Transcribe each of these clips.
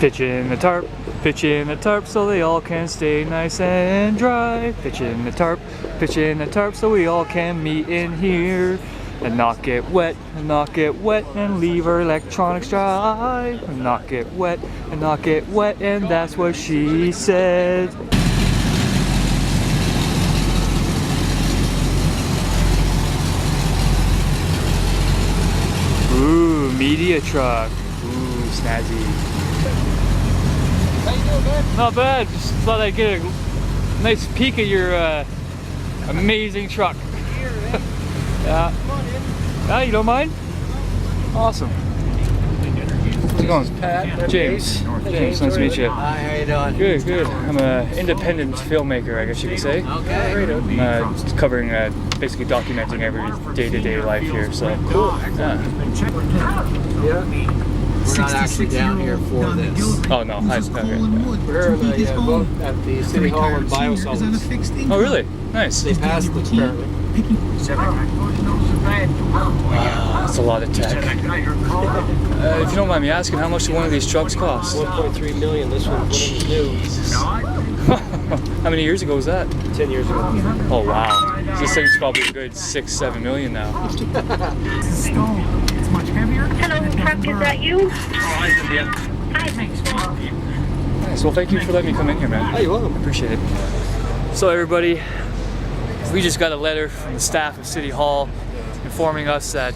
Pitch in the tarp so they all can stay nice and dry. Pitch in the tarp so we all can meet in here and not get wet, and leave our electronics dry. And not get wet, and that's what she said. Ooh, media truck. Ooh, snazzy. How you doing, man? Not bad. Just thought I'd get a nice peek at your amazing truck. Here, eh? Yeah. Come on in. Yeah, you don't mind? Awesome. How's it going? Pat. James. James, nice to meet you. Hi, how you doing? Good, good. I'm an independent filmmaker, I guess you could say. Okay. I'm covering, basically documenting every day-to-day life here, so. Cool. Yeah. We're not actually down here for this. Oh, no. Okay. We're in the boat at the City Hall in Biosolids. Oh, really? Nice. They passed this apparently. That's a lot of tech. If you don't mind me asking, how much do one of these trucks cost? 1.3 million. This one's new. How many years ago was that? 10 years ago. Oh, wow. This thing's probably a good 6-7 million now. Hello, truck, is that you? Nice. Well, thank you for letting me come in here, man. Oh, you're welcome. Appreciate it. So, everybody, we just got a letter from the staff of City Hall informing us that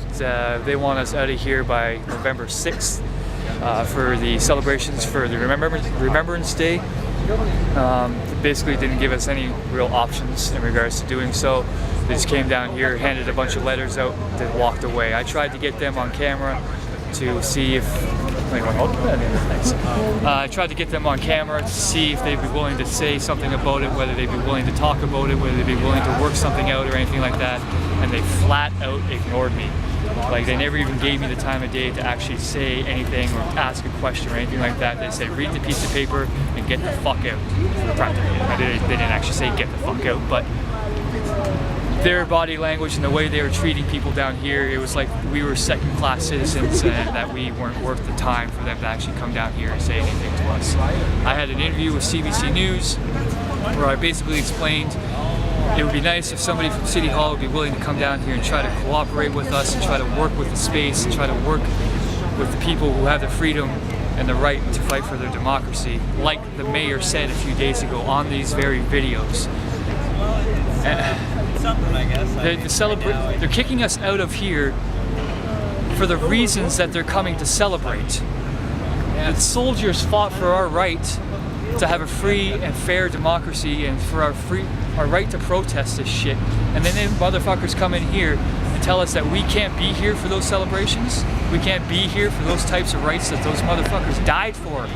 they want us out of here by November 6th for the celebrations for the Remembrance Day. Basically didn't give us any real options in regards to doing so. They just came down here, handed a bunch of letters out, then walked away. I tried to get them on camera to see if I tried to get them on camera to see if they'd be willing to say something about it, whether they'd be willing to talk about it, whether they'd be willing to work something out or anything like that, and they flat out ignored me. Like, they never even gave me the time of day to actually say anything or ask a question or anything like that. They said, read the piece of paper and get the fuck out. Practically. They didn't actually say get the fuck out, but their body language and the way they were treating people down here, it was like we were second-class citizens and that we weren't worth the time for them to actually come down here and say anything to us. I had an interview with CBC News where I basically explained it would be nice if somebody from City Hall would be willing to come down here and try to cooperate with us and try to work with the space and try to work with the people who have the freedom and the right to fight for their democracy, like the mayor said a few days ago on these very videos. They're kicking us out of here for the reasons that they're coming to celebrate. The soldiers fought for our right to have a free and fair democracy and for our right to protest this shit. And then them motherfuckers come in here and tell us that we can't be here for those celebrations. We can't be here for those types of rights that those motherfuckers died for.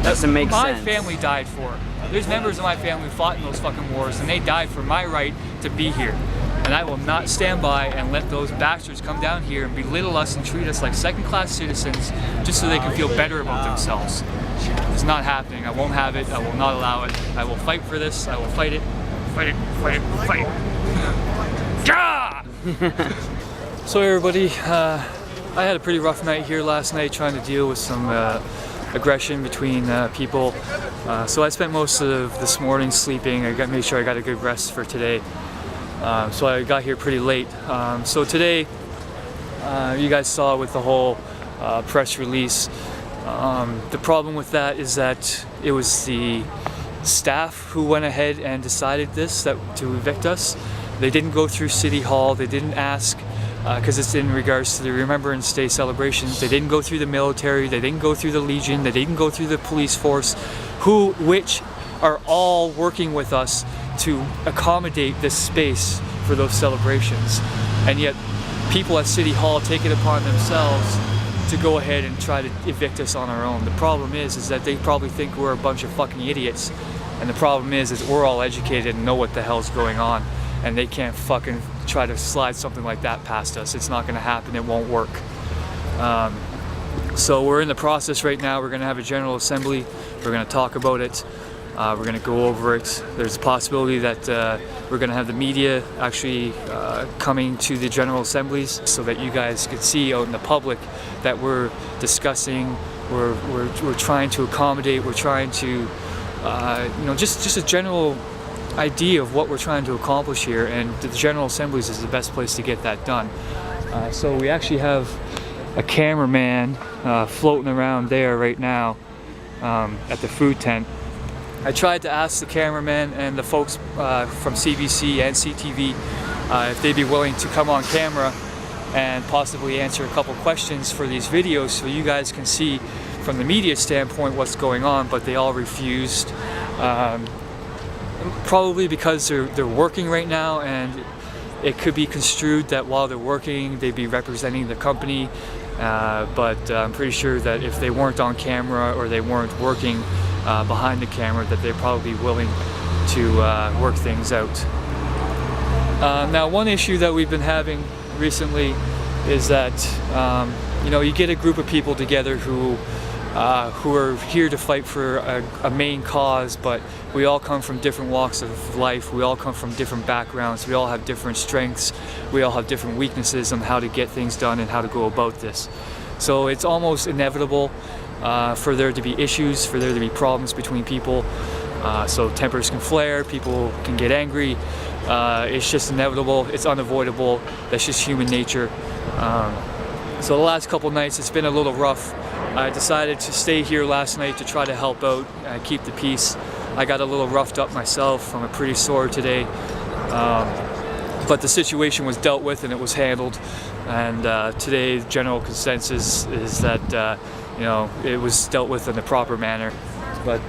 Doesn't make sense. My family died for. There's members of my family who fought in those fucking wars and they died for my right to be here. And I will not stand by and let those bastards come down here and belittle us and treat us like second-class citizens just so they can feel better about themselves. It's not happening. I won't have it. I will not allow it. I will fight for this. I will fight it. Fight it. Fight it. Fight it. Yeah! So everybody, I had a pretty rough night here last night trying to deal with some aggression between people. So I spent most of this morning sleeping. I made sure I got a good rest for today. So I got here pretty late. So today, you guys saw with the whole press release, the problem with that is that it was the staff who went ahead and decided this, to evict us. They didn't go through City Hall, they didn't ask, because it's in regards to the Remembrance Day celebrations. They didn't go through the military, they didn't go through the Legion, they didn't go through the police force, which are all working with us to accommodate this space for those celebrations. And yet people at City Hall take it upon themselves to go ahead and try to evict us on our own. The problem is that they probably think we're a bunch of fucking idiots. And the problem is we're all educated and know what the hell's going on. And they can't fucking try to slide something like that past us. It's not gonna happen, it won't work. So we're in the process right now. We're gonna have a General Assembly. We're gonna talk about it. We're going to go over it. There's a possibility that we're going to have the media actually coming to the General Assemblies so that you guys could see out in the public that we're discussing we're trying to accommodate. We're trying to, you know, just a general idea of what we're trying to accomplish here, and the General Assemblies is the best place to get that done. So we actually have a cameraman floating around there right now at the food tent. I tried to ask the cameraman and the folks from CBC and CTV if they'd be willing to come on camera and possibly answer a couple questions for these videos so you guys can see from the media standpoint what's going on, but they all refused. Probably because they're working right now, and it could be construed that while they're working they'd be representing the company, but I'm pretty sure that if they weren't on camera or they weren't working behind the camera, that they're probably willing to work things out. Now, one issue that we've been having recently is that you know, you get a group of people together who are here to fight for a main cause, but we all come from different walks of life, we all come from different backgrounds, we all have different strengths, we all have different weaknesses on how to get things done and how to go about this. So it's almost inevitable for there to be issues, for there to be problems between people. So tempers can flare, people can get angry. It's just inevitable, it's unavoidable, that's just human nature. So the last couple nights it's been a little rough. I decided to stay here last night to try to help out, keep the peace. I got a little roughed up myself, I'm pretty sore today. But the situation was dealt with and it was handled. And today the general consensus is that you know, it was dealt with in the proper manner. But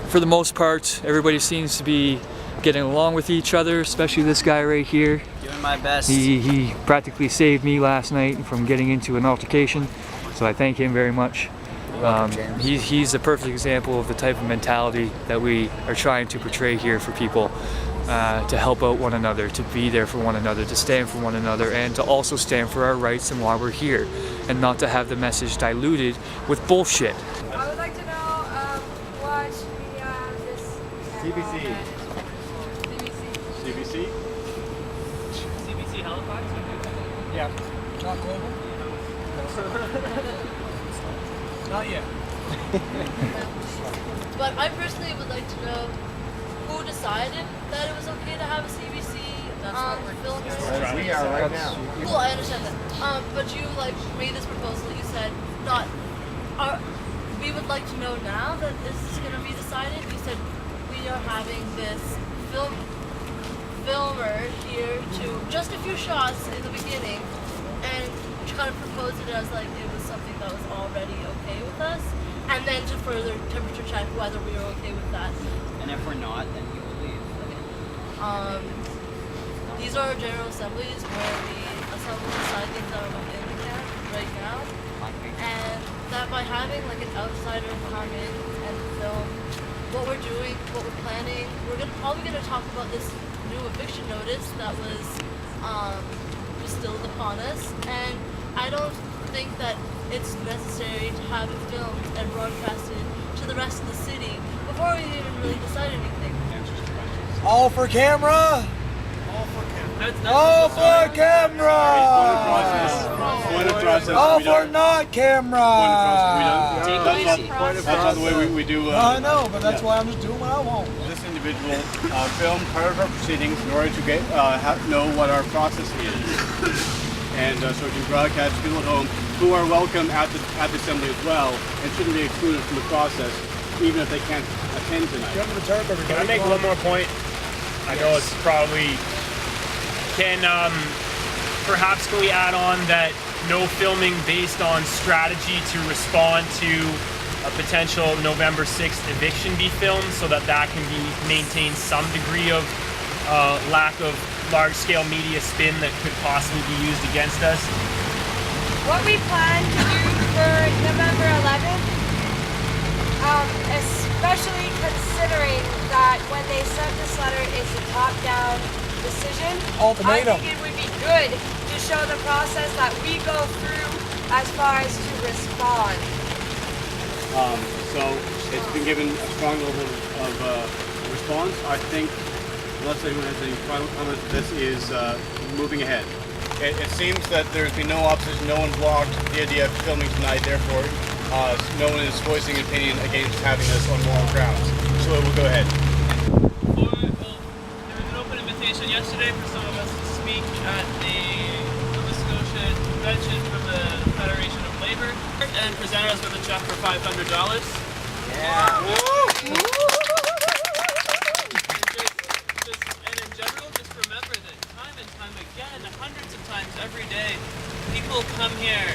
for the most part, everybody seems to be getting along with each other, especially this guy right here. Doing my best. He practically saved me last night from getting into an altercation, so I thank him very much. He's a perfect example of the type of mentality that we are trying to portray here for people, to help out one another, to be there for one another, to stand for one another, and to also stand for our rights and why we're here, and not to have the message diluted with bullshit. I would like to know what this CBC. CBC? CBC Halifax? Yeah. Not global? Not yet. But I personally would like to know who decided that it was okay to have a CBC film. We are right now. Cool, I understand that. But you made this proposal. You said we would like to know now that this is going to be decided. You said we are having this filmer here to just a few shots in the beginning, and kind of proposed it as like it was something that was already okay with us, and then to further temperature check whether we are okay with that. And if we're not, then you will leave. These are our general assemblies where we assemble and decide things that are within the camp right now, and that by having like an outsider come in and film what we're doing, what we're planning, we're probably gonna talk about this new eviction notice that was bestilled upon us, and I don't think that it's necessary to have it filmed and broadcasted to the rest of the city before we even really decide anything. All for camera! All for camera! Point of process. All for not camera! That's not the way we do. I know, but that's why I'm just doing what I want. This individual filmed part of our proceedings in order to know what our process is, and so we can broadcast to people at home who are welcome at the assembly as well, and shouldn't be excluded from the process, even if they can't attend tonight. Can I make one more point? I know it's probably... Perhaps can we add on that no filming based on strategy to respond to a potential November 6th eviction be filmed, so that can be maintain some degree of lack of large-scale media spin that could possibly be used against us? What we plan to do for November 11th, especially considering that when they sent this letter, it's a top-down decision. Ultimatum. I think it would be good to show the process that we go through as far as to respond. So it's been given a strong level of response. I think, unless anyone has any final comments, this is moving ahead. It seems that there's been no opposition, no one blocked the idea of filming tonight, therefore no one is voicing an opinion against having us on moral grounds. So we'll go ahead. There was an open invitation yesterday for some of us to speak at the Nova Scotia convention from the Federation of Labor and present us with a check for $500. Yeah. And in general, just remember that time and time again, hundreds of times every day, people come here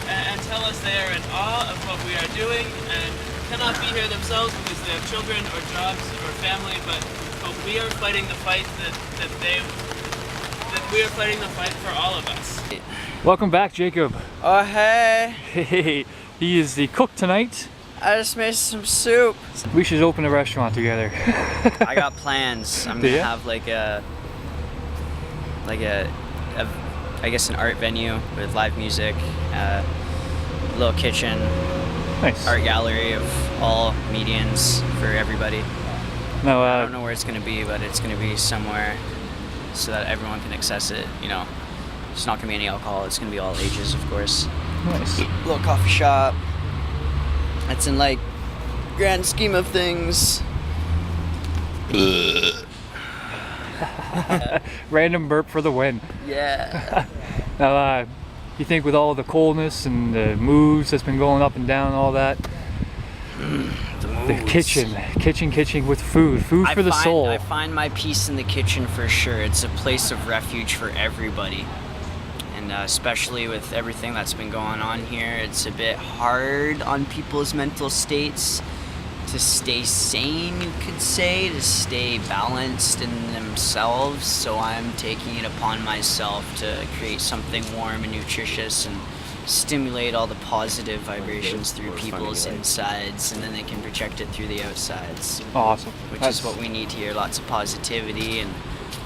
and tell us they are in awe of what we are doing and cannot be here themselves because they have children or jobs or family, but we are fighting the fight that we are fighting the fight for all of us. Welcome back, Jacob. Oh, hey. Hey, he is the cook tonight. I just made some soup. We should open a restaurant together. I got plans. I'm Do gonna ya? have like a I guess an art venue with live music, a little kitchen, Nice. art gallery of all medians for everybody. Now, I don't know where it's gonna be, but it's gonna be somewhere so that everyone can access it. You know, it's not gonna be any alcohol. It's gonna be all ages, of course. nice. Little coffee shop. That's in like grand scheme of things. Random burp for the win. Yeah. Now, you think with all the coldness and the moods that's been going up and down and all that, the kitchen with food for the soul. I find my peace in the kitchen for sure. It's a place of refuge for everybody. And especially with everything that's been going on here, it's a bit hard on people's mental states to stay sane, you could say, to stay balanced in themselves. So I'm taking it upon myself to create something warm and nutritious and stimulate all the positive vibrations through people's insides, and then they can project it through the outsides. Awesome. Which is what we need here, lots of positivity. And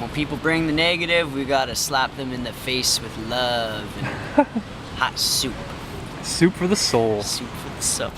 when people bring the negative, we gotta slap them in the face with love and hot soup. Soup for the soul. Soup for the soul.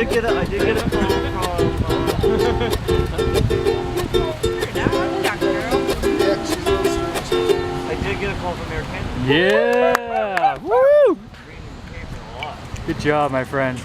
I did get a call from Air Canada. Yeah! Woo! Good job, my friend.